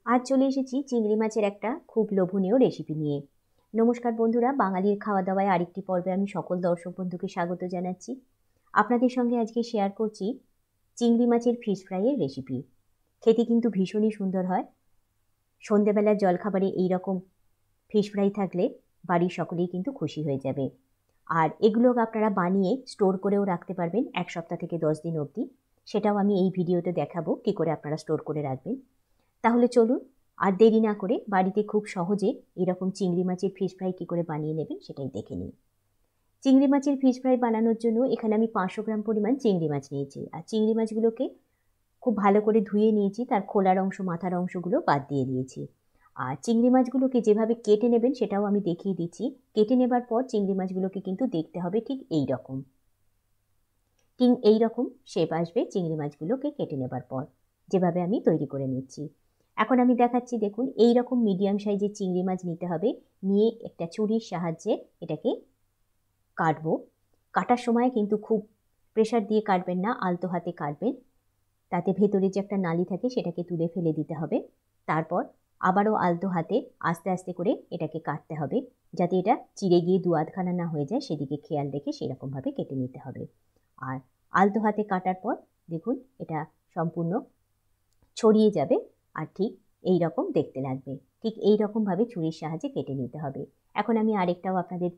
আজ চলে এসেছি চিংড়ি মাছের একটা খুব লোভনীয় রেসিপি নিয়ে। নমস্কার বন্ধুরা, বাঙালির খাওয়া দাওয়ায় আরেকটি পর্বে আমি সকল দর্শক বন্ধুকে স্বাগত জানাচ্ছি। আপনাদের সঙ্গে আজকে শেয়ার করছি চিংড়ি মাছের ফিশ ফ্রাইয়ের রেসিপি। খেতে কিন্তু ভীষণই সুন্দর হয়। সন্ধেবেলার জলখাবারে এইরকম ফিশ ফ্রাই থাকলে বাড়ির সকলেই কিন্তু খুশি হয়ে যাবে। আর এগুলো আপনারা বানিয়ে স্টোর করেও রাখতে পারবেন 1 সপ্তাহ থেকে 10 দিন অবধি। সেটাও আমি এই ভিডিওতে দেখাবো কী করে আপনারা স্টোর করে রাখবেন। তাহলে চলুন আর দেরি না করে বাড়িতে খুব সহজে এরকম চিংড়ি মাছের ফিশ ফ্রাই কী করে বানিয়ে নেবেন সেটাই দেখে নিন। চিংড়ি মাছের ফিশ ফ্রাই বানানোর জন্য এখানে আমি 500 গ্রাম পরিমাণ চিংড়ি মাছ নিয়েছি। আর চিংড়ি মাছগুলোকে খুব ভালো করে ধুয়ে নিয়েছি, তার খোলার অংশ মাথার অংশগুলো বাদ দিয়ে দিয়েছি। আর চিংড়ি মাছগুলোকে যেভাবে কেটে নেবেন সেটাও আমি দেখিয়ে দিচ্ছি। কেটে নেবার পর চিংড়ি মাছগুলোকে কিন্তু দেখতে হবে ঠিক এই রকম শেপ আসবে চিংড়ি মাছগুলোকে কেটে নেবার পর, যেভাবে আমি তৈরি করে নিচ্ছি। এখন আমি দেখাচ্ছি, দেখুন এই রকম মিডিয়াম সাইজের চিংড়ি মাছ নিতে হবে। নিয়ে একটা ছুরির সাহায্যে এটাকে কাটবো। কাটার সময় কিন্তু খুব প্রেশার দিয়ে কাটবেন না, আলতো হাতে কাটবেন। তাতে ভেতরে যে একটা নালি থাকে সেটাকে তুলে ফেলে দিতে হবে। তারপর আবারও আলতো হাতে আস্তে আস্তে করে এটাকে কাটতে হবে, যাতে এটা চিড়ে গিয়ে দু আধখানা না হয়ে যায়, সেদিকে খেয়াল রেখে সেরকমভাবে কেটে নিতে হবে। আর আলতো হাতে কাটার পর দেখুন এটা সম্পূর্ণ ছড়িয়ে যাবে আর ঠিক এই রকম দেখতে লাগবে। ঠিক এই রকমভাবে ছুরির সাহায্যে কেটে নিতে হবে। এখন আমি আরেকটাও আপনাদের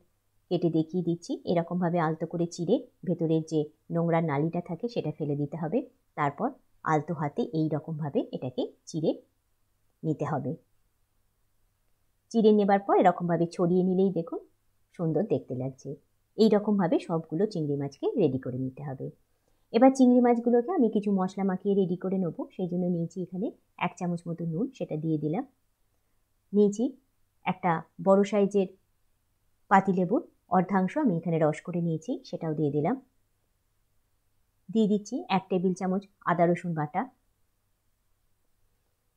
কেটে দেখিয়ে দিচ্ছি। এরকমভাবে আলতো করে চিড়ে ভেতরের যে নোংরা নালিটা থাকে সেটা ফেলে দিতে হবে। তারপর আলতো হাতে এই রকমভাবে এটাকে চিড়ে নিতে হবে। চিড়ে নেবার পর এরকমভাবে ছড়িয়ে নিলেই দেখুন সুন্দর দেখতে লাগছে। এই রকমভাবে সবগুলো চিংড়ি মাছকে রেডি করে নিতে হবে। এবার চিংড়ি মাছগুলোকে আমি কিছু মশলা মাখিয়ে রেডি করে নেবো। সেই জন্য নিয়েছি এখানে 1 চামচ মতো নুন, সেটা দিয়ে দিলাম। নিয়েছি একটা বড় সাইজের পাতিলেবুর অর্ধাংশ আমি এখানে রস করে নিয়েছি, সেটাও দিয়ে দিলাম। দিয়ে দিচ্ছি 1 টেবিল চামচ আদা রসুন বাটা।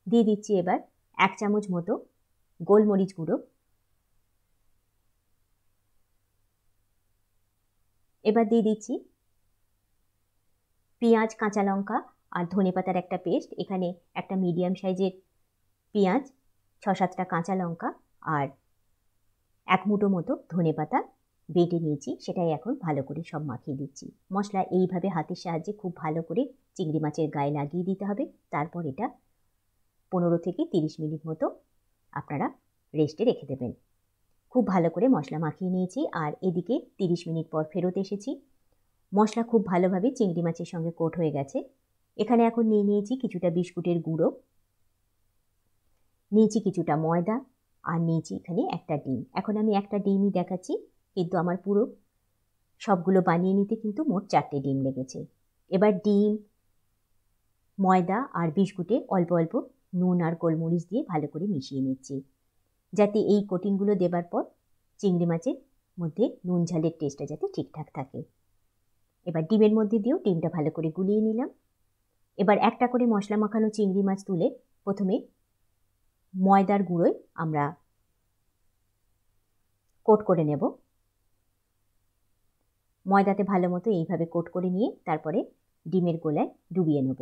দিয়ে দিচ্ছি এবার 1 চামচ মতো গোলমরিচ গুঁড়ো। এবার দিয়ে দিচ্ছি পেঁয়াজ, কাঁচা লঙ্কা আর ধনেপাতার একটা পেস্ট। এখানে একটা মিডিয়াম সাইজের পেঁয়াজ, 6-7টা কাঁচা লঙ্কা আর 1 মুঠো মতো ধনেপাতা বেটে নিয়েছি, সেটাই এখন ভালো করে সব মাখিয়ে দিচ্ছি। মশলা এইভাবে হাতের সাহায্যে খুব ভালো করে চিংড়ি মাছের গায়ে লাগিয়ে দিতে হবে। তারপর এটা 15 থেকে 30 মিনিট মতো আপনারা রেস্টে রেখে দেবেন। খুব ভালো করে মশলা মাখিয়ে নিয়েছি আর এদিকে 30 মিনিট পর ফেরত এসেছি। মশলা খুব ভালোভাবে চিংড়ি মাছের সঙ্গে কোট হয়ে গেছে। এখানে এখন নিয়েছি কিছুটা বিস্কুটের গুঁড়ো, নিয়েছি কিছুটা ময়দা আর নিয়েছি এখানে একটা ডিম। এখন আমি একটা ডিমই দেখাচ্ছি, কিন্তু আমার পুরো সবগুলো বানিয়ে নিতে কিন্তু মোট 4টে ডিম লেগেছে। এবার ডিম, ময়দা আর বিস্কুটে অল্প অল্প নুন আর গোলমরিচ দিয়ে ভালো করে মিশিয়ে নিচ্ছি, যাতে এই কোটিংগুলো দেবার পর চিংড়ি মাছের মধ্যে নুন ঝালের টেস্টটা যাতে ঠিকঠাক থাকে। এবার ডিমের মধ্যে দিয়েও ডিমটা ভালো করে গুলিয়ে নিলাম। এবার একটা করে মশলা মাখানো চিংড়ি মাছ তুলে প্রথমে ময়দার গুঁড়োয় আমরা কোট করে নেব। ময়দাতে ভালো মতো এইভাবে কোট করে নিয়ে তারপরে ডিমের গোলায় ডুবিয়ে নেব।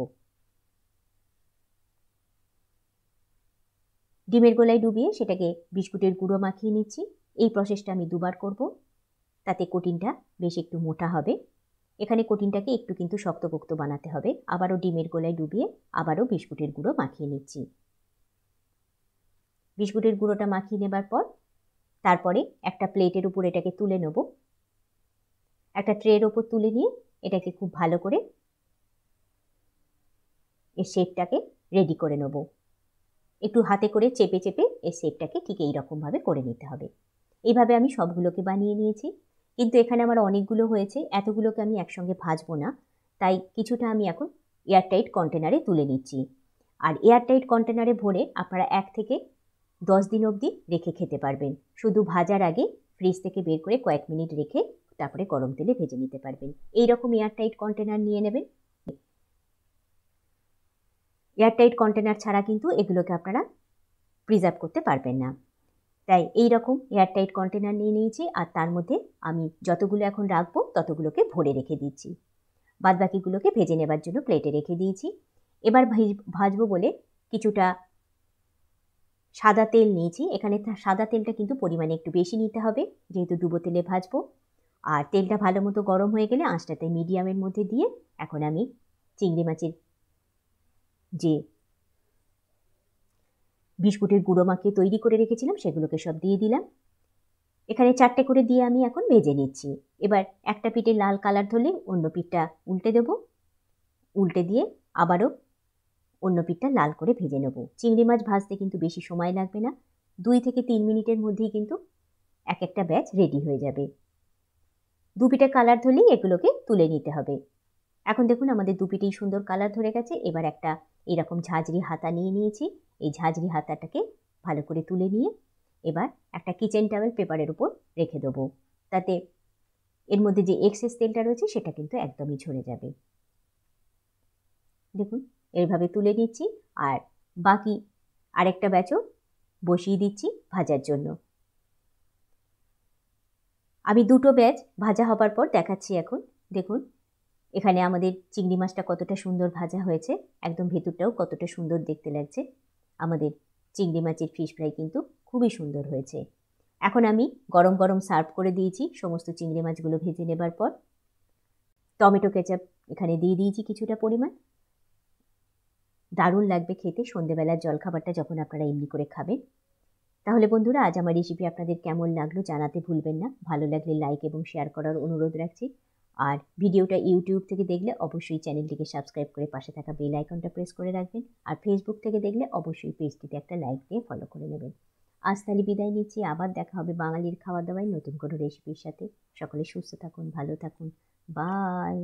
ডিমের গোলায় ডুবিয়ে সেটাকে বিস্কুটের গুঁড়ো মাখিয়ে নিচ্ছি। এই প্রসেসটা আমি দুবার করব, তাতে কোটিংটা বেশ একটু মোটা হবে। এখানে কোটিংটাকে একটু কিন্তু শক্তপোক্ত বানাতে হবে। আবারও ডিমের গোলায় ডুবিয়ে আবারও বিস্কুটের গুঁড়ো মাখিয়ে নিচ্ছি। বিস্কুটের গুঁড়োটা মাখিয়ে নেবার পর তারপরে একটা প্লেটের উপর এটাকে তুলে নেব। একটা ট্রের ওপর তুলে নিয়ে এটাকে খুব ভালো করে এর শেপটাকে রেডি করে নেব। একটু হাতে করে চেপে চেপে এর শেপটাকে ঠিক এইরকমভাবে করে নিতে হবে। এইভাবে আমি সবগুলোকে বানিয়ে নিয়েছি, কিন্তু এখানে আমার অনেকগুলো হয়েছে, এতগুলোকে আমি একসঙ্গে ভাজবো না, তাই কিছুটা আমি এখন এয়ারটাইট কন্টেনারে তুলে নিচ্ছি। আর এয়ারটাইট কন্টেনারে ভরে আপনারা 1 থেকে 10 দিন অবধি রেখে খেতে পারবেন। শুধু ভাজার আগে ফ্রিজ থেকে বের করে কয়েক মিনিট রেখে তারপরে গরম তেলে ভেজে নিতে পারবেন। এইরকম এয়ারটাইট কন্টেনার নিয়ে নেবেন। এয়ারটাইট কন্টেনার ছাড়া কিন্তু এগুলোকে আপনারা প্রিজার্ভ করতে পারবেন না, তাই এই রকম এয়ারটাইট কন্টেনার নিয়ে নিয়েছি। আর তার মধ্যে আমি যতগুলো এখন রাখবো ততগুলোকে ভরে রেখে দিচ্ছি। বাদবাকিগুলোকে ভেজে নেবার জন্য প্লেটে রেখে দিয়েছি। এবার ভাজবো বলে কিছুটা সাদা তেল নিয়েছি। এখানে সাদা তেলটা কিন্তু পরিমাণে একটু বেশি নিতে হবে, যেহেতু ডুবো তেলে ভাজবো। আর তেলটা ভালো মতো গরম হয়ে গেলে আঁচটাতে মিডিয়ামের মধ্যে দিয়ে এখন আমি চিংড়ি মাছের যে বিস্কুটের গুঁড়ো মাখিয়ে তৈরি করে রেখেছিলাম সেগুলোকে সব দিয়ে দিলাম। এখানে 4টে করে দিয়ে আমি এখন ভেজে নিচ্ছি। এবার একটা পিঠে লাল কালার ধরলে অন্য পিঠটা উল্টে দেবো, উল্টে দিয়ে আবারও অন্য পিঠটা লাল করে ভেজে নেব। চিংড়ি মাছ ভাজতে কিন্তু বেশি সময় লাগবে না, 2 থেকে 3 মিনিটের মধ্যেই কিন্তু এক একটা ব্যাচ রেডি হয়ে যাবে। দু পিঠে কালার ধরলেই এগুলোকে তুলে নিতে হবে। এখন দেখুন আমাদের দু পিঠেই সুন্দর কালার ধরে গেছে। এবার একটা এরকম ঝাঁঝরি হাতা নিয়ে নিয়েছি। এই ঝাঁঝরি হাতাটাকে ভালো করে তুলে নিয়ে এবার একটা কিচেন টাওয়েল পেপারের উপর রেখে দেবো, তাতে এর মধ্যে যে এক্সেস তেলটা রয়েছে সেটা কিন্তু একদমই ঝরে যাবে। দেখুন এইভাবে তুলে নিচ্ছি, আর বাকি আরেকটা ব্যাচও বসিয়ে দিচ্ছি ভাজার জন্য। আমি দুটো ব্যাচ ভাজা হবার পর দেখাচ্ছি এখন। দেখুন এখানে আমাদের চিংড়ি মাছটা কতটা সুন্দর ভাজা হয়েছে, একদম ভেতরটাও কতটা সুন্দর দেখতে লাগছে। আমাদের চিংড়ি মাছের ফিশ ফ্রাই কিন্তু খুবই সুন্দর হয়েছে। এখন আমি গরম গরম সার্ভ করে দিয়েছি সমস্ত চিংড়ি মাছগুলো ভেজে নেবার পর। টমেটো কেচাপ এখানে দিয়ে দিয়েছি কিছুটা পরিমাণ। দারুণ লাগবে খেতে সন্ধেবেলার জলখাবারটা যখন আপনারা এমনি করে খাবেন। তাহলে বন্ধুরা আজ আমার রেসিপি আপনাদের কেমন লাগলো জানাতে ভুলবেন না। ভালো লাগলে লাইক এবং শেয়ার করার অনুরোধ রাখছি। আর ভিডিওটা ইউটিউব থেকে দেখলে অবশ্যই চ্যানেলটিকে সাবস্ক্রাইব করে পাশে থাকা বেল আইকনটা প্রেস করে রাখবেন। আর ফেসবুক থেকে দেখলে অবশ্যই পেজটিতে একটা লাইক দিয়ে ফলো করে নেবেন। আজ তাহলে বিদায় নিচ্ছি, আবার দেখা হবে বাঙালির খাওয়া দাওয়ায় নতুন কোনো রেসিপির সাথে। সকলে সুস্থ থাকুন, ভালো থাকুন, বাই।